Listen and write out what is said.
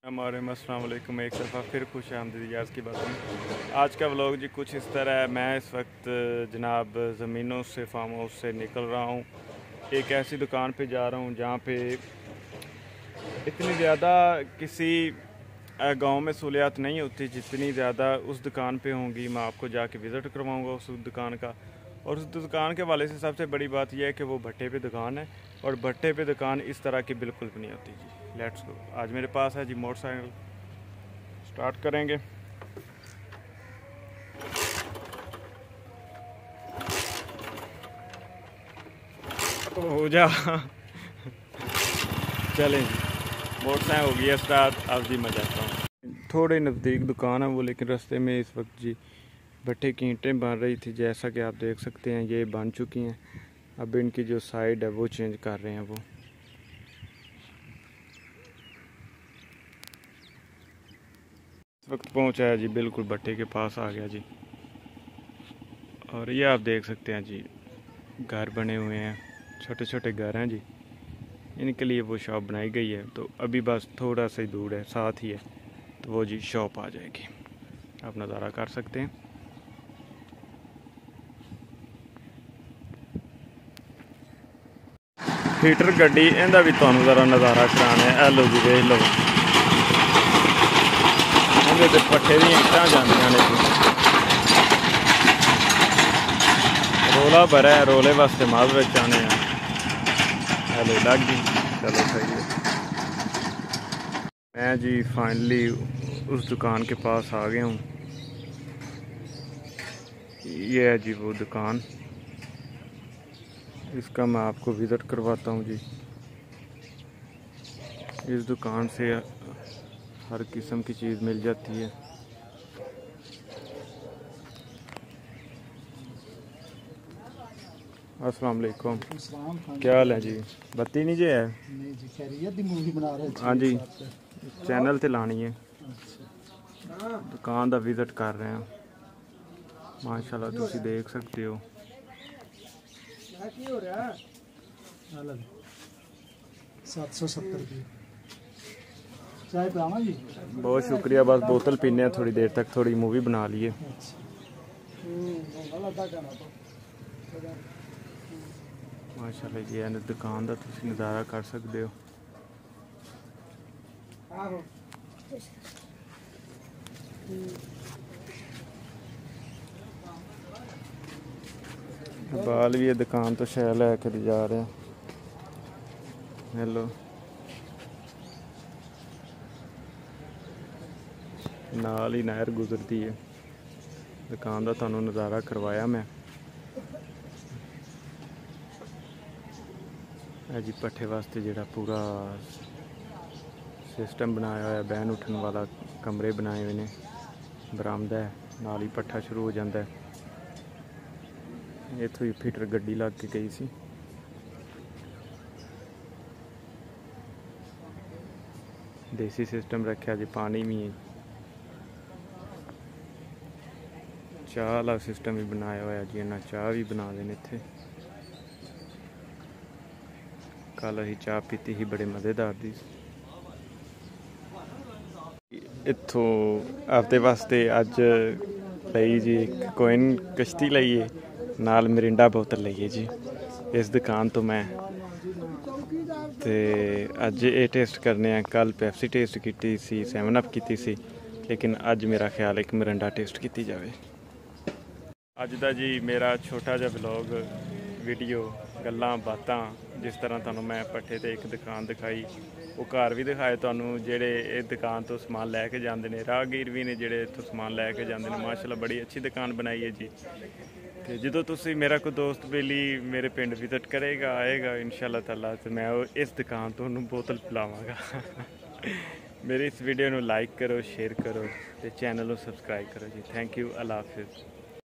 अस्सलाम वालेकुम। एक दफ़ा फिर खुश आमदीद यार की बात है। आज का व्लॉग जी कुछ इस तरह है। मैं इस वक्त जनाब ज़मीनों से फार्म हाउस से निकल रहा हूँ। एक ऐसी दुकान पे जा रहा हूँ जहाँ पे इतनी ज़्यादा किसी गांव में सहूलियात नहीं होती जितनी ज़्यादा उस दुकान पे होंगी। मैं आपको जाके विज़िट करवाऊँगा उस दुकान का। और उस दुकान के वाले से सबसे बड़ी बात यह है कि वो भट्टे पे दुकान है और भट्टे पे दुकान इस तरह की बिल्कुल भी नहीं होती जी। Let's go. आज मेरे पास है जी मोटरसाइकिल, स्टार्ट करेंगे। हो जा चलें जी, मोटरसाइकिल हो गया स्टार्ट। अब जी मैं जाता हूँ। थोड़े नज़दीक दुकान है वो, लेकिन रास्ते में इस वक्त जी भट्टे की ईंटें बन रही थी। जैसा कि आप देख सकते हैं ये बन चुकी हैं। अब इनकी जो साइड है वो चेंज कर रहे हैं वो। इस वक्त पहुंचा है जी, बिल्कुल भट्टे के पास आ गया जी। और ये आप देख सकते हैं जी घर बने हुए हैं, छोटे छोटे घर हैं जी। इनके लिए वो शॉप बनाई गई है। तो अभी बस थोड़ा सा ही दूर है, साथ ही है, तो वो जी शॉप आ जाएगी। आप नज़ारा कर सकते हैं। हीटर गड्डी इंदा भी तुहानू ज़रा नज़ारा कराना है। लो जी देख लो, इहदे ते पट्ठे दी ईंटां जांदियां ने जी। रोला भरा है, रोले वास्ते माल विच आने हैं। हेलो लग गई, चलो सही है। मैं जी फाइनली उस दुकान के पास आ गया हूँ। ये है जी वो दुकान, इसका मैं आपको विज़िट करवाता हूँ जी। इस दुकान से हर किस्म की चीज़ मिल जाती है। अस्सलाम वालेकुम, क्या हाल है जी? बत्ती नहीं जी है? नहीं जी, खैरियत दी मूवी बना रहे हाँ जी, साथ चैनल ते लानी है। अच्छा दुकान का विज़िट कर रहे हैं माशाल्लाह, तुसी देख सकते हो। की हो रहा है? अलग 770 की चाय पिलावा जी। बहुत शुक्रिया, बस बोतल पीने थोड़ी देर तक, थोड़ी मूवी बना लिए। अच्छा माशाल्लाह जी, है दुकान का तुसी नज़ारा कर सकते हो। बाल भी ये दुकान तो शैल लैकर जा रहे हैं। हेलो, नाल ही नहर गुजरती है। दुकान का तुहानू नज़ारा करवाया मैं। जी पट्ठे वास्ते जोड़ा पूरा सिस्टम बनाया हुआ, बहन उठन वाला कमरे बनाए हुए हैं। बरामदा है, नाल ही पट्ठा शुरू हो जाता है। इत्थों ही फीटर गड्डी लग के गई सी। देसी सिस्टम रखा जी, पानी भी है, चाह वाला सिस्टम भी बनाया हुआ जी। इन्हें चाह भी बना देने इत्थे। कल असीं चाह पीती ही, बड़े मज़ेदार दी। इत्थों हफ्ते वास्ते अज लई जी कोइन कश्ती लईए, नाल मिरिंडा बोतल लईए जी इस दुकान तो मैं। ते अज ये टेस्ट करने हैं। कल पेप्सी टेस्ट की सी, 7 अप की सी, लेकिन अज मेरा ख्याल है कि मिरिंडा टेस्ट की जाए। अज दा जी मेरा छोटा जिहा व्लॉग वीडियो गल्लां बातां, जिस तरह तुहानू मैं पट्ठे ते एक दुकान दिखाई, वो घर भी दिखाए तुहानू जेड़े इस दुकान तो समान लैके जाते हैं। राहगीर भी ने जेड़े इत्थों समान लैके जाते हैं। माशाल्लाह बड़ी अच्छी दुकान बनाई है जी। तो जो तुसी मेरा कोई दोस्त बेली मेरे पिंड विजिट करेगा, आएगा इंशाल्लाह ताला, तो मैं इस दुकान तो उन्होंने बोतल पिलावांगा। मेरी इस वीडियो को लाइक करो, शेयर करो, तो चैनल को सबसक्राइब करो जी। थैंक यू, अल्लाह हाफिज़।